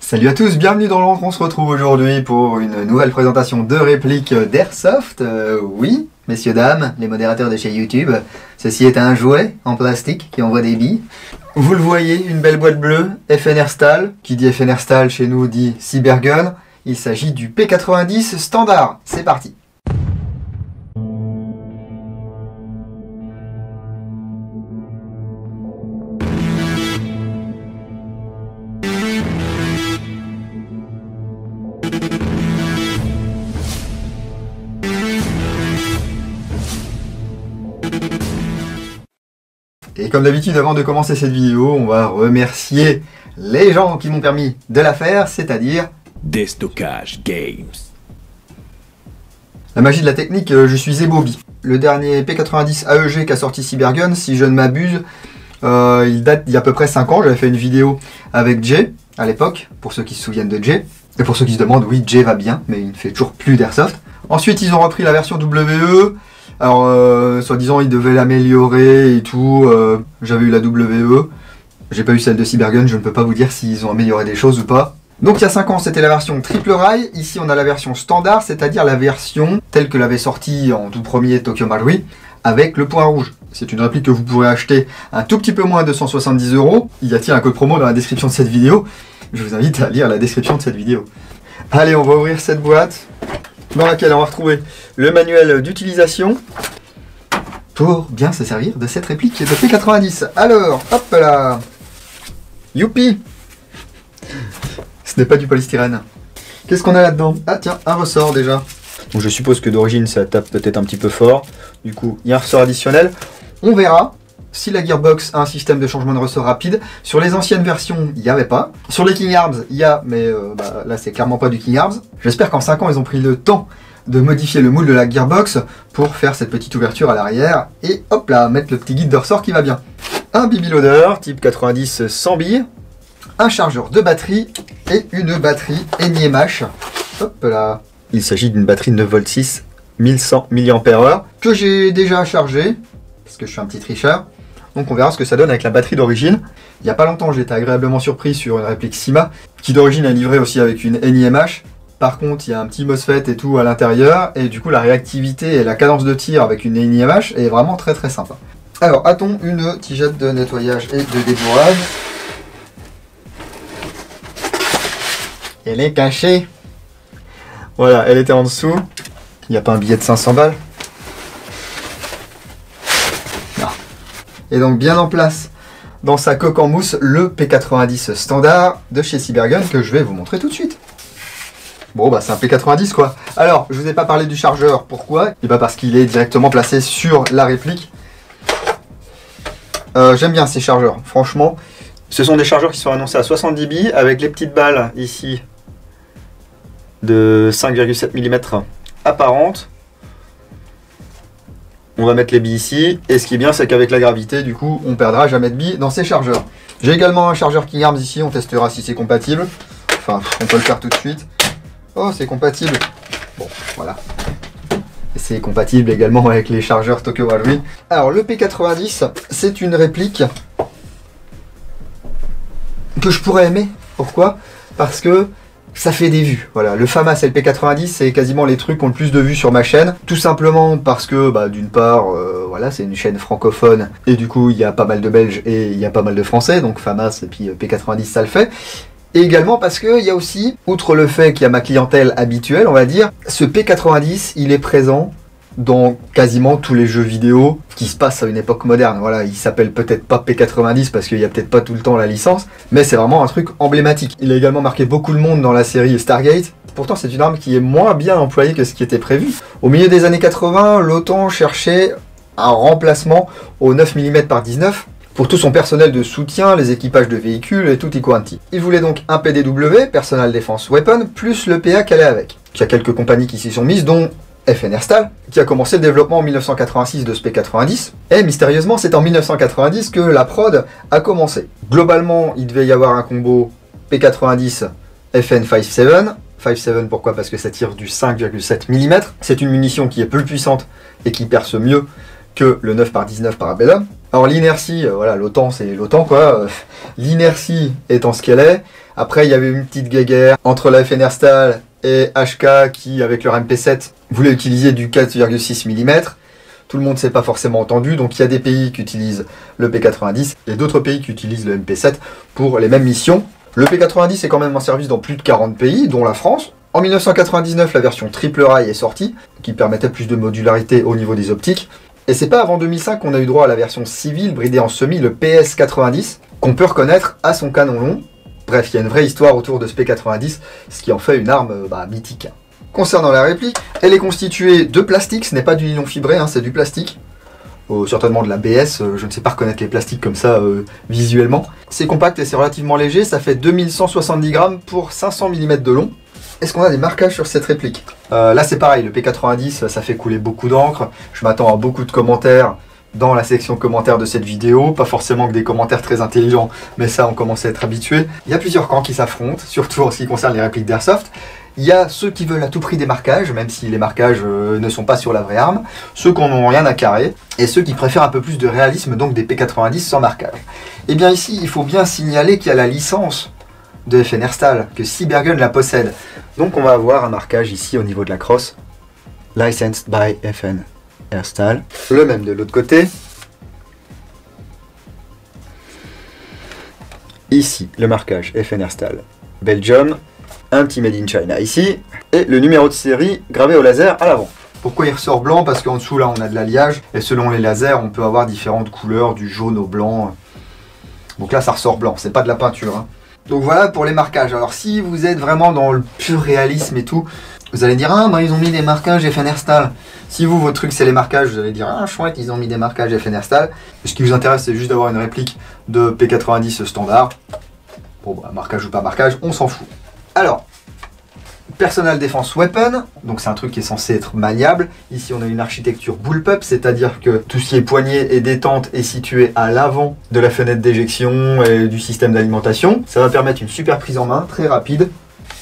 Salut à tous, bienvenue dans l'Antre, on se retrouve aujourd'hui pour une nouvelle présentation de répliques d'Airsoft. Oui, messieurs, dames, les modérateurs de chez YouTube, ceci est un jouet en plastique qui envoie des billes. Vous le voyez, une belle boîte bleue, FN Airstall. Qui dit FN Airstall chez nous dit Cybergun. Il s'agit du P90 standard. C'est parti. Et comme d'habitude, avant de commencer cette vidéo, on va remercier les gens qui m'ont permis de la faire, c'est-à-dire Destockage Games. La magie de la technique, je suis Zebobi. Le dernier P90 AEG qu'a sorti Cybergun, si je ne m'abuse, il date d'il y a à peu près 5 ans. J'avais fait une vidéo avec Jay à l'époque, pour ceux qui se souviennent de Jay. Et pour ceux qui se demandent, oui, Jay va bien, mais il ne fait toujours plus d'Airsoft. Ensuite, ils ont repris la version WE. Alors, soi-disant, ils devaient l'améliorer et tout. J'avais eu la WE. J'ai pas eu celle de Cybergun, je ne peux pas vous dire s'ils ont amélioré des choses ou pas. Donc il y a 5 ans, c'était la version triple rail. Ici, on a la version standard, c'est-à-dire la version telle que l'avait sortie en tout premier Tokyo Marui, avec le point rouge. C'est une réplique que vous pourrez acheter un tout petit peu moins de 170 €. Il y a un code promo dans la description de cette vidéo. Je vous invite à lire la description de cette vidéo. Allez, on va ouvrir cette boîte, dans laquelle on va retrouver le manuel d'utilisation pour bien se servir de cette réplique de P90. Alors, hop là, youpi, ce n'est pas du polystyrène. Qu'est-ce qu'on a là-dedans? Ah tiens, un ressort déjà. Donc je suppose que d'origine ça tape peut-être un petit peu fort. Du coup, il y a un ressort additionnel. On verra si la Gearbox a un système de changement de ressort rapide. Sur les anciennes versions, il n'y avait pas. Sur les King Arms, il y a, mais là c'est clairement pas du King Arms. J'espère qu'en 5 ans, ils ont pris le temps de modifier le moule de la Gearbox pour faire cette petite ouverture à l'arrière. Et hop là, mettre le petit guide de ressort qui va bien. Un BB Loader type 90 100 billes. Un chargeur de batterie et une batterie NiMH. Hop là. Il s'agit d'une batterie de 9V6 1100 mAh que j'ai déjà chargée parce que je suis un petit tricheur. Donc on verra ce que ça donne avec la batterie d'origine. Il n'y a pas longtemps, j'ai été agréablement surpris sur une réplique Cyma qui d'origine est livrée aussi avec une NiMH. Par contre, il y a un petit MOSFET et tout à l'intérieur et du coup la réactivité et la cadence de tir avec une NiMH est vraiment très très sympa. Alors, a-t-on une tigette de nettoyage et de débourrage? Elle est cachée. Voilà, elle était en dessous. Il n'y a pas un billet de 500 balles. Non. Et donc bien en place dans sa coque en mousse, le P90 standard de chez Cybergun que je vais vous montrer tout de suite. Bon bah c'est un P90 quoi. Alors, je vous ai pas parlé du chargeur, pourquoi? Et bah parce qu'il est directement placé sur la réplique. J'aime bien ces chargeurs, franchement. Ce sont des chargeurs qui sont annoncés à 70 billes avec les petites balles ici de 5,7 mm apparentes. On va mettre les billes ici, et ce qui est bien c'est qu'avec la gravité, du coup, on perdra jamais de billes dans ces chargeurs. J'ai également un chargeur King Arms ici, on testera si c'est compatible. Enfin, on peut le faire tout de suite. Oh, c'est compatible. Bon, voilà. Et c'est compatible également avec les chargeurs Tokyo Marui. Alors, le P90, c'est une réplique que je pourrais aimer. Pourquoi? Parce que ça fait des vues. Voilà, le FAMAS et le P90, c'est quasiment les trucs qui ont le plus de vues sur ma chaîne. Tout simplement parce que, bah, d'une part, voilà, c'est une chaîne francophone. Et du coup, il y a pas mal de Belges et il y a pas mal de Français. Donc FAMAS et puis P90, ça le fait. Et également parce qu'il y a aussi, outre le fait qu'il y a ma clientèle habituelle, on va dire, ce P90, il est présent dans quasiment tous les jeux vidéo qui se passent à une époque moderne. Voilà, il s'appelle peut-être pas P90 parce qu'il n'y a peut-être pas tout le temps la licence, mais c'est vraiment un truc emblématique. Il a également marqué beaucoup de monde dans la série Stargate. Pourtant, c'est une arme qui est moins bien employée que ce qui était prévu. Au milieu des années 80, l'OTAN cherchait un remplacement au 9 mm par 19 pour tout son personnel de soutien, les équipages de véhicules et tutti quanti. Il voulait donc un PDW, Personal Defense Weapon, plus le PA qu'elle est avec. Il y a quelques compagnies qui s'y sont mises, dont FN Airstall, qui a commencé le développement en 1986 de ce P90, et mystérieusement c'est en 1990 que la prod a commencé. Globalement, il devait y avoir un combo P90 FN 57. 57 pourquoi? Parce que ça tire du 5,7 mm. C'est une munition qui est peu puissante et qui perce mieux que le 9 par 19 Parabellum. Alors l'inertie, voilà, l'OTAN c'est l'OTAN quoi. L'inertie étant ce qu'elle est, Après, il y avait une petite guéguerre entre la FNR et HK qui, avec leur MP7, voulaient utiliser du 4,6 mm. Tout le monde ne s'est pas forcément entendu, donc il y a des pays qui utilisent le P90 et d'autres pays qui utilisent le MP7 pour les mêmes missions. Le P90 est quand même en service dans plus de 40 pays, dont la France. En 1999, la version triple rail est sortie, qui permettait plus de modularité au niveau des optiques. Et c'est pas avant 2005 qu'on a eu droit à la version civile bridée en semi, le PS90, qu'on peut reconnaître à son canon long. Bref, il y a une vraie histoire autour de ce P90, ce qui en fait une arme mythique. Concernant la réplique, elle est constituée de plastique, ce n'est pas du nylon fibré, hein, c'est du plastique. Certainement de l'ABS, je ne sais pas reconnaître les plastiques comme ça visuellement. C'est compact et c'est relativement léger, ça fait 2170 grammes pour 500 mm de long. Est-ce qu'on a des marquages sur cette réplique? Là c'est pareil, le P90 ça fait couler beaucoup d'encre, je m'attends à beaucoup de commentaires dans la section commentaires de cette vidéo, pas forcément que des commentaires très intelligents, mais ça on commence à être habitué. Il y a plusieurs camps qui s'affrontent, surtout en ce qui concerne les répliques d'Airsoft. Il y a ceux qui veulent à tout prix des marquages, même si les marquages ne sont pas sur la vraie arme, ceux qui n'en ont rien à carrer, et ceux qui préfèrent un peu plus de réalisme, donc des P90 sans marquage. Et bien ici, il faut bien signaler qu'il y a la licence de FN Airstyle, que Cybergun la possède. Donc on va avoir un marquage ici au niveau de la crosse, Licensed by FN Airstyle. Le même de l'autre côté. Ici, le marquage FN Airstyle Belgium. Un petit Made in China ici, et le numéro de série gravé au laser à l'avant. Pourquoi il ressort blanc? Parce qu'en dessous là on a de l'alliage, et selon les lasers on peut avoir différentes couleurs, du jaune au blanc. Donc là ça ressort blanc, c'est pas de la peinture. Hein. Donc voilà pour les marquages. Alors si vous êtes vraiment dans le pur réalisme et tout, vous allez dire ah bah ils ont mis des marquages FN Airstyle. Si vous votre truc c'est les marquages, vous allez dire ah chouette ils ont mis des marquages FN Airstyle. Ce qui vous intéresse c'est juste d'avoir une réplique de P90 standard. Bon bah marquage ou pas marquage, on s'en fout. Alors, Personal Defense Weapon, donc c'est un truc qui est censé être maniable. Ici on a une architecture bullpup, c'est-à-dire que tout ce qui est poignée et détente est situé à l'avant de la fenêtre d'éjection et du système d'alimentation. Ça va permettre une super prise en main, très rapide.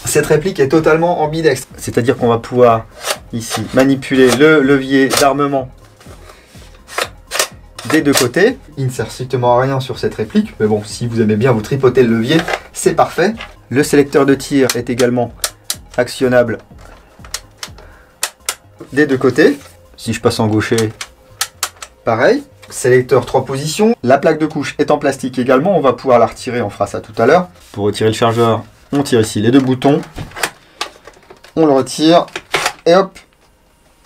Cette réplique est totalement ambidextre, c'est-à-dire qu'on va pouvoir ici manipuler le levier d'armement des deux côtés. Il ne sert strictement à rien sur cette réplique, mais bon, si vous aimez bien vous tripoter le levier, c'est parfait. Le sélecteur de tir est également actionnable des deux côtés. Si je passe en gaucher, pareil. Sélecteur 3 positions. La plaque de couche est en plastique également. On va pouvoir la retirer, on fera ça tout à l'heure. Pour retirer le chargeur, on tire ici les deux boutons. On le retire et hop,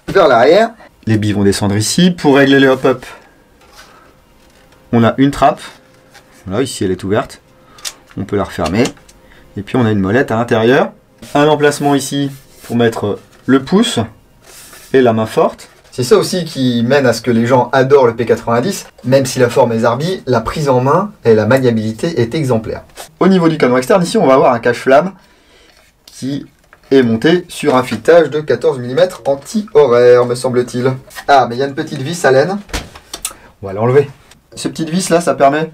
vers l'arrière. Les billes vont descendre ici. Pour régler le hop-up, on a une trappe. Voilà, ici elle est ouverte. On peut la refermer. Et puis on a une molette à l'intérieur. Un emplacement ici pour mettre le pouce et la main forte. C'est ça aussi qui mène à ce que les gens adorent le P90. Même si la forme est zarbi, la prise en main et la maniabilité est exemplaire. Au niveau du canon externe, ici on va avoir un cache-flamme qui est monté sur un filetage de 14 mm anti-horaire, me semble-t-il. Ah, mais il y a une petite vis à laine. On va l'enlever. Cette petite vis là, ça permet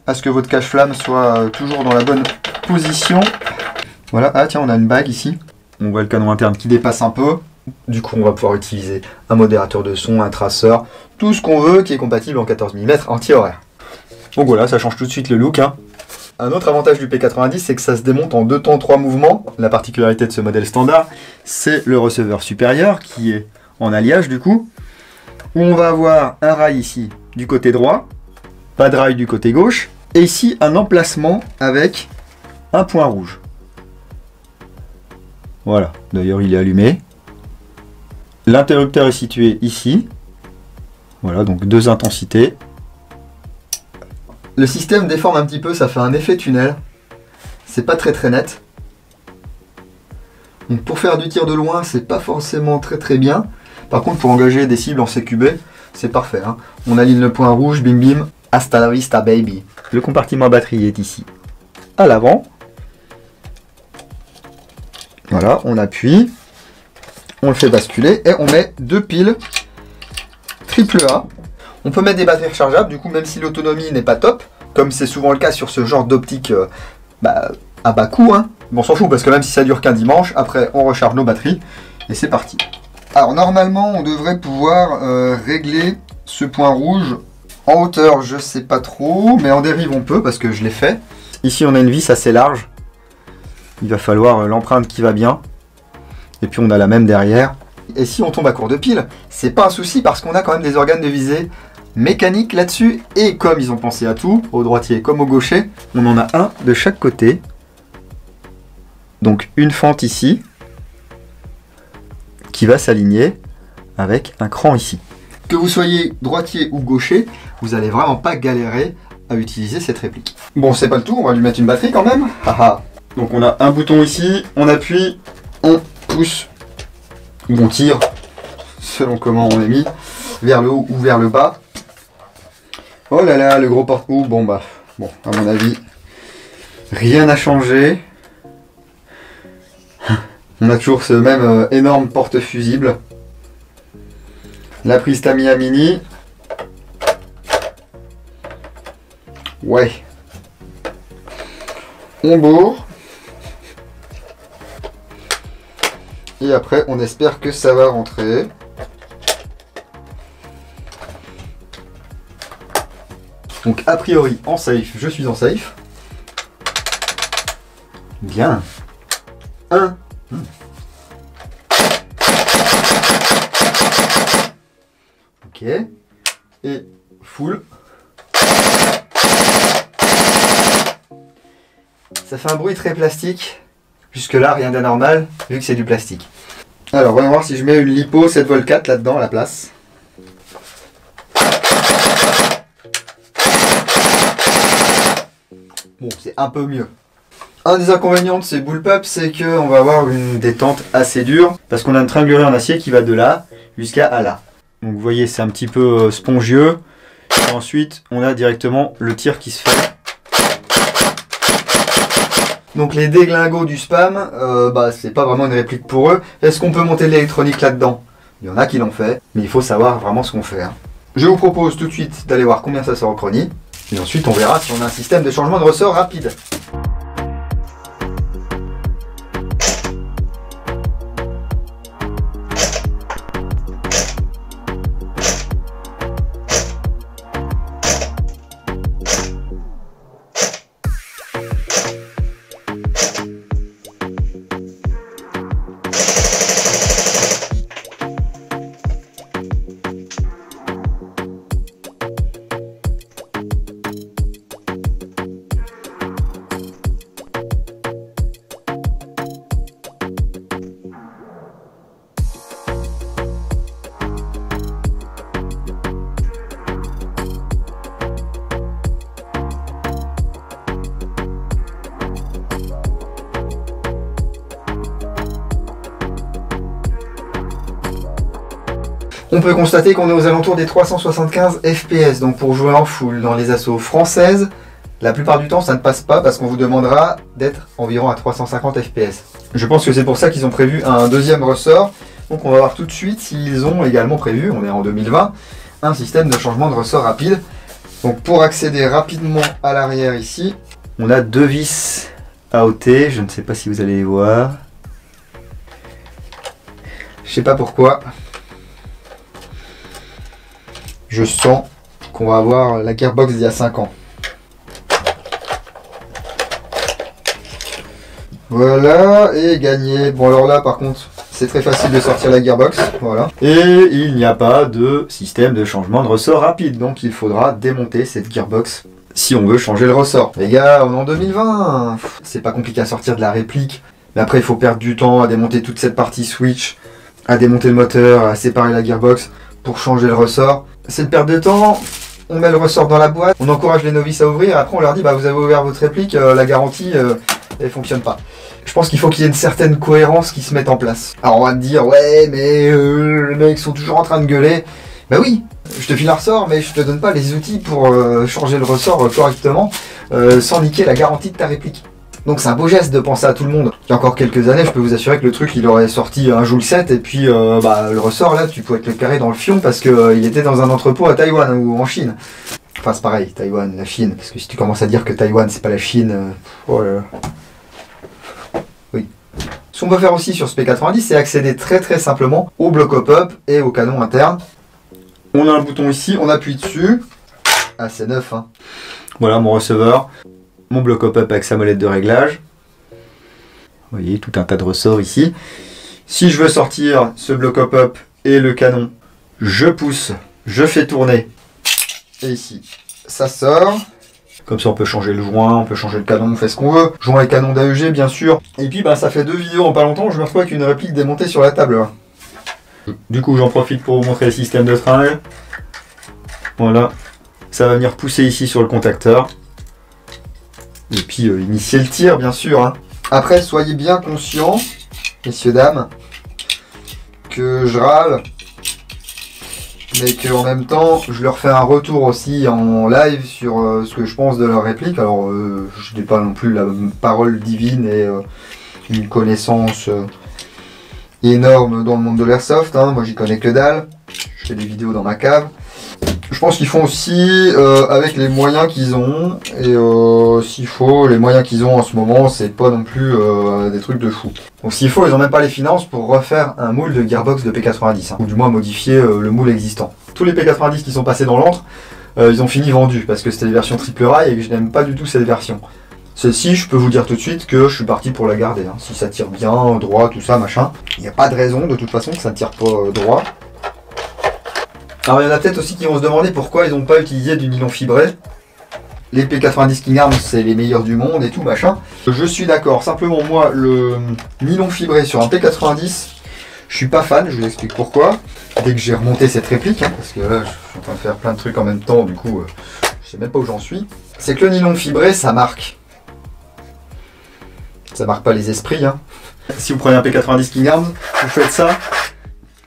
à ce que votre cache-flamme soit toujours dans la bonne position. Voilà, ah tiens, on a une bague ici. On voit le canon interne qui dépasse un peu. Du coup, on va pouvoir utiliser un modérateur de son, un traceur, tout ce qu'on veut qui est compatible en 14 mm anti-horaire. Donc voilà, ça change tout de suite le look. Hein. Un autre avantage du P90, c'est que ça se démonte en 2 temps 3 mouvements. La particularité de ce modèle standard, c'est le receveur supérieur qui est en alliage du coup. Où on va avoir un rail ici du côté droit, pas de rail du côté gauche. Et ici, un emplacement avec un point rouge. Voilà, d'ailleurs il est allumé. L'interrupteur est situé ici. Voilà, donc 2 intensités. Le système déforme un petit peu, ça fait un effet tunnel. C'est pas très net. Donc pour faire du tir de loin, c'est pas forcément très bien. Par contre, pour engager des cibles en CQB, c'est parfait. Hein. On aligne le point rouge, bim bim, hasta la vista baby. Le compartiment batterie est ici, à l'avant. Voilà, on appuie, on le fait basculer et on met 2 piles AAA. On peut mettre des batteries rechargeables, du coup même si l'autonomie n'est pas top, comme c'est souvent le cas sur ce genre d'optique à bas coût, hein. Bon, on s'en fout parce que même si ça dure qu'un dimanche, après on recharge nos batteries et c'est parti. Alors normalement on devrait pouvoir régler ce point rouge en hauteur, je sais pas trop, mais en dérive on peut parce que je l'ai fait. Ici on a une vis assez large, Il va falloir l'empreinte qui va bien. Et puis on a la même derrière. Et si on tombe à court de piles, c'est pas un souci parce qu'on a quand même des organes de visée mécaniques là-dessus. Et comme ils ont pensé à tout, au droitier comme au gaucher, on en a un de chaque côté. Donc une fente ici qui va s'aligner avec un cran ici. Que vous soyez droitier ou gaucher, vous allez vraiment pas galérer à utiliser cette réplique. Bon, c'est pas le tout, on va lui mettre une batterie quand même. Haha. Donc on a un bouton ici, on appuie, on pousse ou on tire, selon comment on est mis, vers le haut ou vers le bas. Oh là là, le gros porte-clés. Bon bah, bon, à mon avis, rien n'a changé. On a toujours ce même énorme porte-fusible. La prise Tamiya Mini. Ouais. On bourre. Et après, on espère que ça va rentrer. Donc, a priori, en safe, je suis en safe. Bien. 1. Ok. Et full. Ça fait un bruit très plastique. Jusque là, rien d'anormal, vu que c'est du plastique. Alors, voyons voir si je mets une lipo 7V4 là-dedans à la place. Bon, c'est un peu mieux. Un des inconvénients de ces bullpups, c'est qu'on va avoir une détente assez dure, parce qu'on a une tringlerie en acier qui va de là jusqu'à là. Donc vous voyez, c'est un petit peu spongieux. Et ensuite, on a directement le tir qui se fait. Donc les déglingots du spam, c'est pas vraiment une réplique pour eux. Est-ce qu'on peut monter de l'électronique là-dedans? Il y en a qui l'ont fait, mais il faut savoir vraiment ce qu'on fait. Hein. Je vous propose tout de suite d'aller voir combien ça sort au chrony. Et ensuite, on verra si on a un système de changement de ressort rapide. On peut constater qu'on est aux alentours des 375 FPS, donc pour jouer en full dans les assauts françaises, la plupart du temps ça ne passe pas parce qu'on vous demandera d'être environ à 350 FPS. Je pense que c'est pour ça qu'ils ont prévu un deuxième ressort, donc on va voir tout de suite s'ils ont également prévu, on est en 2020, un système de changement de ressort rapide. Donc pour accéder rapidement à l'arrière ici, on a deux vis AOT, je ne sais pas si vous allez les voir. Je sais pas pourquoi. Je sens qu'on va avoir la gearbox d'il y a 5 ans. Voilà, et gagné. Bon alors là par contre, c'est très facile de sortir la gearbox. Voilà. Et il n'y a pas de système de changement de ressort rapide. Donc il faudra démonter cette gearbox si on veut changer le ressort. Les gars, on est en 2020. C'est pas compliqué à sortir de la réplique. Mais après il faut perdre du temps à démonter toute cette partie switch, à démonter le moteur, à séparer la gearbox pour changer le ressort. C'est une perte de temps, on met le ressort dans la boîte, on encourage les novices à ouvrir, et après on leur dit vous avez ouvert votre réplique, la garantie elle fonctionne pas. Je pense qu'il faut qu'il y ait une certaine cohérence qui se mette en place. Alors on va te dire ouais mais les mecs sont toujours en train de gueuler. Bah oui, je te file un ressort mais je te donne pas les outils pour changer le ressort correctement sans niquer la garantie de ta réplique. Donc c'est un beau geste de penser à tout le monde. Il y a encore quelques années, je peux vous assurer que le truc il aurait sorti un Joule 7 et puis le ressort là, tu pouvais te le carrer dans le fion parce que il était dans un entrepôt à Taïwan ou en Chine. Enfin c'est pareil, Taïwan, la Chine, parce que si tu commences à dire que Taïwan c'est pas la Chine, oh là là. Oui. Ce qu'on peut faire aussi sur ce P90, c'est accéder très très simplement au bloc hop-up et au canon interne. On a un bouton ici, on appuie dessus. Ah c'est neuf hein. Voilà mon receveur. Mon bloc hop-up avec sa molette de réglage. Vous voyez, tout un tas de ressorts ici. Si je veux sortir ce bloc hop-up et le canon, je pousse, je fais tourner. Et ici, ça sort. Comme ça, on peut changer le joint, on peut changer le canon, on fait ce qu'on veut. Joint et canon d'AEG, bien sûr. Et puis, bah, ça fait 2 vidéos en pas longtemps. Je me retrouve avec une réplique démontée sur la table. Du coup, j'en profite pour vous montrer le système de tringle. Voilà. Ça va venir pousser ici sur le contacteur. Et puis, initier le tir, bien sûr. Hein. Après, soyez bien conscients, messieurs, dames, que je râle, mais qu'en même temps, je leur fais un retour aussi en live sur ce que je pense de leur réplique. Alors, je n'ai pas non plus la parole divine et une connaissance énorme dans le monde de l'airsoft. Hein. Moi, j'y connais que dalle. Je fais des vidéos dans ma cave. Je pense qu'ils font aussi avec les moyens qu'ils ont. Et s'il faut, les moyens qu'ils ont en ce moment, c'est pas non plus des trucs de fou. Donc s'il faut, ils n'ont même pas les finances pour refaire un moule de gearbox de P90. Hein, ou du moins modifier le moule existant. Tous les P90 qui sont passés dans l'antre, ils ont fini vendus parce que c'était des versions triple rail et que je n'aime pas du tout cette version. Celle-ci, je peux vous dire tout de suite que je suis parti pour la garder. Hein. Si ça tire bien, droit, tout ça, machin. Il n'y a pas de raison de toute façon que ça ne tire pas droit. Alors il y en a peut-être aussi qui vont se demander pourquoi ils n'ont pas utilisé du nylon fibré. Les P90 King Arms, c'est les meilleurs du monde et tout machin. Je suis d'accord, simplement moi, le nylon fibré sur un P90, je suis pas fan, je vous explique pourquoi. Dès que j'ai remonté cette réplique, hein, parce que là je suis en train de faire plein de trucs en même temps, du coup je sais même pas où j'en suis. C'est que le nylon fibré, ça marque. Ça marque pas les esprits. Hein. Si vous prenez un P90 King Arms, vous faites ça,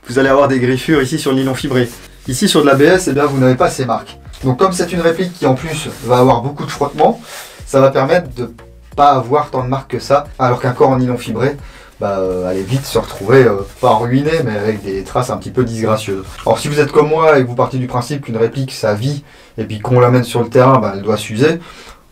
vous allez avoir des griffures ici sur le nylon fibré. Ici sur de l'ABS, eh bien, vous n'avez pas ces marques. Donc comme c'est une réplique qui en plus va avoir beaucoup de frottement, ça va permettre de ne pas avoir tant de marques que ça, alors qu'un corps en nylon fibré, allez vite se retrouver, pas ruiné, mais avec des traces un petit peu disgracieuses. Alors si vous êtes comme moi et que vous partez du principe qu'une réplique ça vit, et puis qu'on l'amène sur le terrain, elle doit s'user,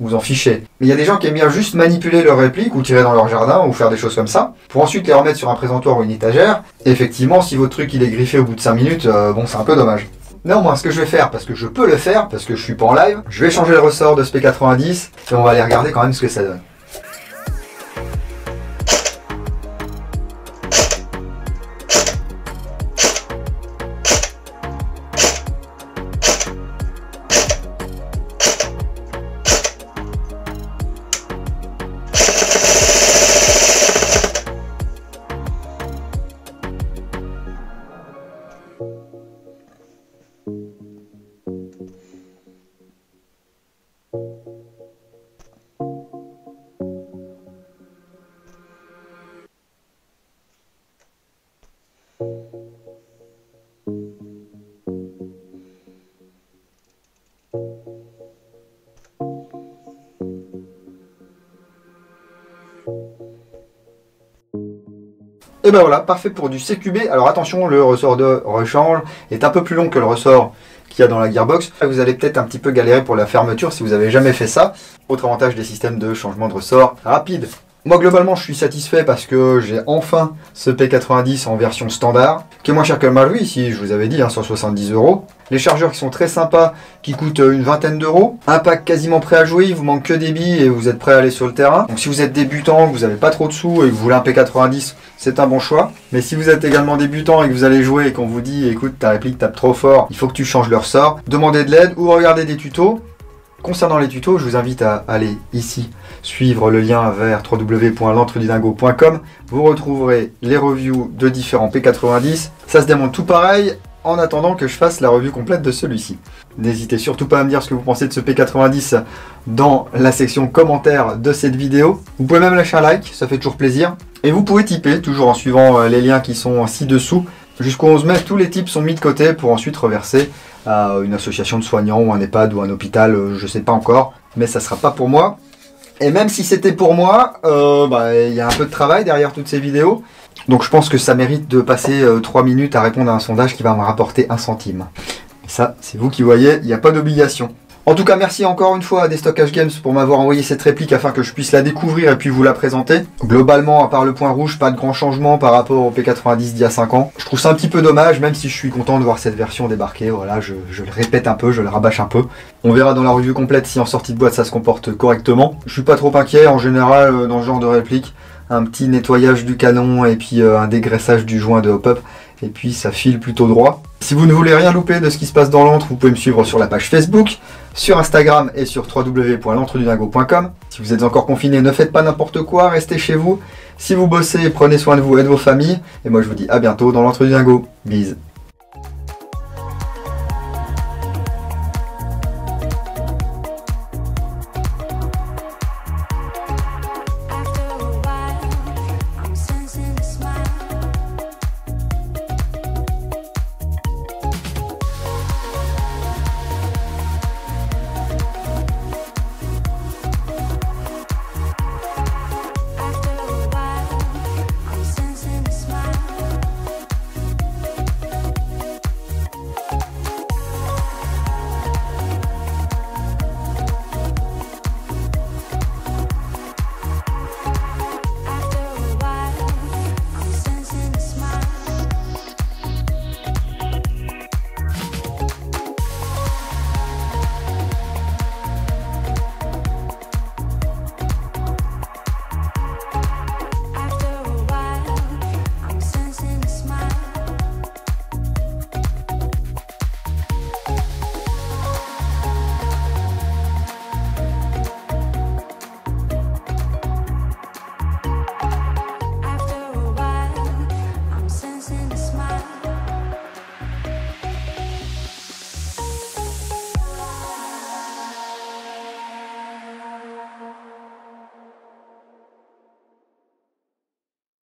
vous en fichez. Mais il y a des gens qui aiment bien juste manipuler leur réplique ou tirer dans leur jardin ou faire des choses comme ça, pour ensuite les remettre sur un présentoir ou une étagère. Et effectivement, si votre truc il est griffé au bout de 5 minutes, bon c'est un peu dommage. Néanmoins, ce que je vais faire, parce que je peux le faire, parce que je suis pas en live, je vais changer le ressort de ce P90 et on va aller regarder quand même ce que ça donne. Et ben voilà, parfait pour du CQB. Alors attention, le ressort de rechange est un peu plus long que le ressort qu'il y a dans la gearbox. Vous allez peut-être un petit peu galérer pour la fermeture si vous n'avez jamais fait ça. Autre avantage des systèmes de changement de ressort rapide. Moi globalement je suis satisfait parce que j'ai enfin ce P90 en version standard, qui est moins cher que le Maui, ici je vous avais dit, 170 €. Les chargeurs qui sont très sympas, qui coûtent une vingtaine d'euros. Un pack quasiment prêt à jouer, il vous manque que des billes et vous êtes prêt à aller sur le terrain. Donc si vous êtes débutant, que vous n'avez pas trop de sous et que vous voulez un P90, c'est un bon choix. Mais si vous êtes également débutant et que vous allez jouer et qu'on vous dit écoute ta réplique tape trop fort, il faut que tu changes le ressort, demandez de l'aide ou regardez des tutos. Concernant les tutos, je vous invite à aller ici, suivre le lien vers www.l'entredudingo.com. Vous retrouverez les reviews de différents P90. Ça se démonte tout pareil en attendant que je fasse la revue complète de celui-ci. N'hésitez surtout pas à me dire ce que vous pensez de ce P90 dans la section commentaires de cette vidéo. Vous pouvez même lâcher un like, ça fait toujours plaisir. Et vous pouvez tiper, toujours en suivant les liens qui sont ci-dessous. Jusqu'au 11 mai, tous les tips sont mis de côté pour ensuite reverser à une association de soignants ou un EHPAD ou un hôpital, je sais pas encore, mais ça sera pas pour moi. Et même si c'était pour moi, il y a un peu de travail derrière toutes ces vidéos, donc je pense que ça mérite de passer 3 minutes à répondre à un sondage qui va me rapporter 1 centime. Et ça, c'est vous qui voyez, il n'y a pas d'obligation. En tout cas, merci encore une fois à Destockage Games pour m'avoir envoyé cette réplique afin que je puisse la découvrir et puis vous la présenter. Globalement, à part le point rouge, pas de grand changement par rapport au P90 d'il y a 5 ans. Je trouve ça un petit peu dommage, même si je suis content de voir cette version débarquer. Voilà, je le répète un peu, je le rabâche un peu. On verra dans la review complète si en sortie de boîte ça se comporte correctement. Je suis pas trop inquiet, en général, dans ce genre de réplique. un petit nettoyage du canon et puis un dégraissage du joint de hop-up. Et puis ça file plutôt droit. Si vous ne voulez rien louper de ce qui se passe dans l'antre, vous pouvez me suivre sur la page Facebook, sur Instagram et sur www.l'entredudingo.com. Si vous êtes encore confiné, ne faites pas n'importe quoi, restez chez vous. Si vous bossez, prenez soin de vous et de vos familles. Et moi je vous dis à bientôt dans l'Entre du Dingo. Bise.